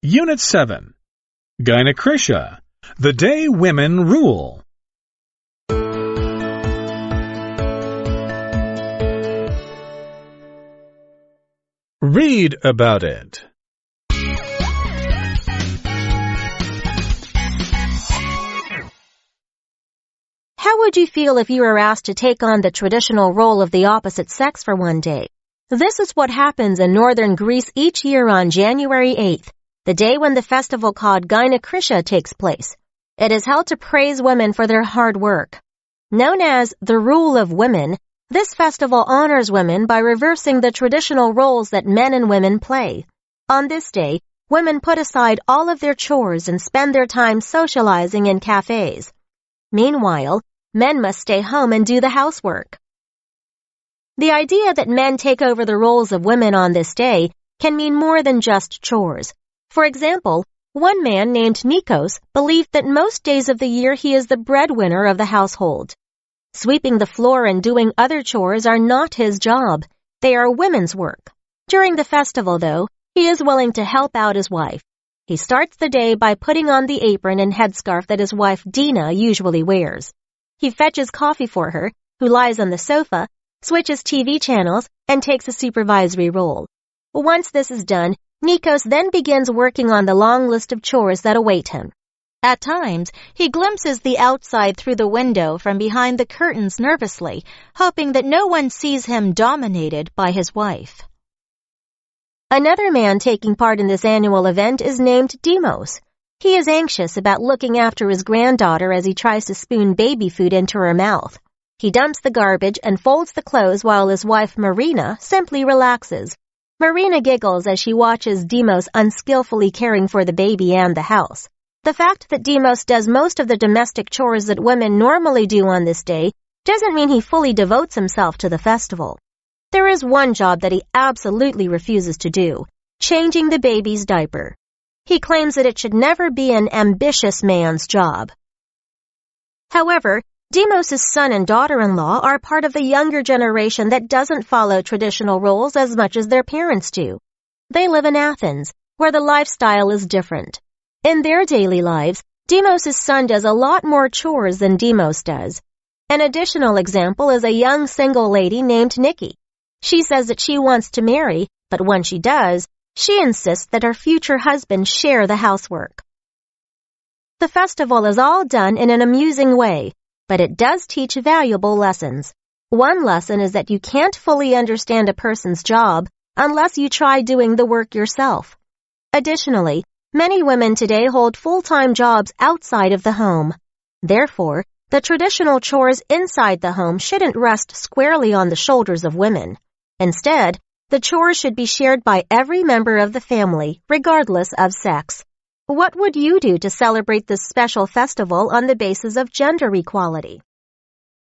Unit 7. Gynecritia, the day women rule. Read about it. How would you feel if you were asked to take on the traditional role of the opposite sex for one day? This is what happens in northern Greece each year on January 8th, the day when the festival called Gynecritia takes place. It is held to praise women for their hard work. Known as the Rule of Women, this festival honors women by reversing the traditional roles that men and women play. On this day, women put aside all of their chores and spend their time socializing in cafes. Meanwhile, men must stay home and do the housework. The idea that men take over the roles of women on this day can mean more than just chores. For example, one man named Nikos believed that most days of the year he is the breadwinner of the household. Sweeping the floor and doing other chores are not his job. They are women's work. During the festival, though, he is willing to help out his wife. He starts the day by putting on the apron and headscarf that his wife Dina usually wears. He fetches coffee for her, who lies on the sofa, switches TV channels, and takes a supervisory role. Once this is done, Nikos then begins working on the long list of chores that await him. At times, he glimpses the outside through the window from behind the curtains nervously, hoping that no one sees him dominated by his wife. Another man taking part in this annual event is named Demos. He is anxious about looking after his granddaughter as he tries to spoon baby food into her mouth. He dumps the garbage and folds the clothes while his wife Marina simply relaxes. Marina giggles as she watches Demos unskillfully caring for the baby and the house. The fact that Demos does most of the domestic chores that women normally do on this day doesn't mean he fully devotes himself to the festival. There is one job that he absolutely refuses to do, changing the baby's diaper. He claims that it should never be an ambitious man's job. However, Demos' son and daughter-in-law are part of the younger generation that doesn't follow traditional roles as much as their parents do. They live in Athens, where the lifestyle is different. In their daily lives, Demos' son does a lot more chores than Demos does. An additional example is a young single lady named Nikki. She says that she wants to marry, but when she does, she insists that her future husband share the housework. The festival is all done in an amusing way, but it does teach valuable lessons. One lesson is that you can't fully understand a person's job unless you try doing the work yourself. Additionally, many women today hold full-time jobs outside of the home. Therefore, the traditional chores inside the home shouldn't rest squarely on the shoulders of women. Instead, the chores should be shared by every member of the family, regardless of sex. What would you do to celebrate this special festival on the basis of gender equality?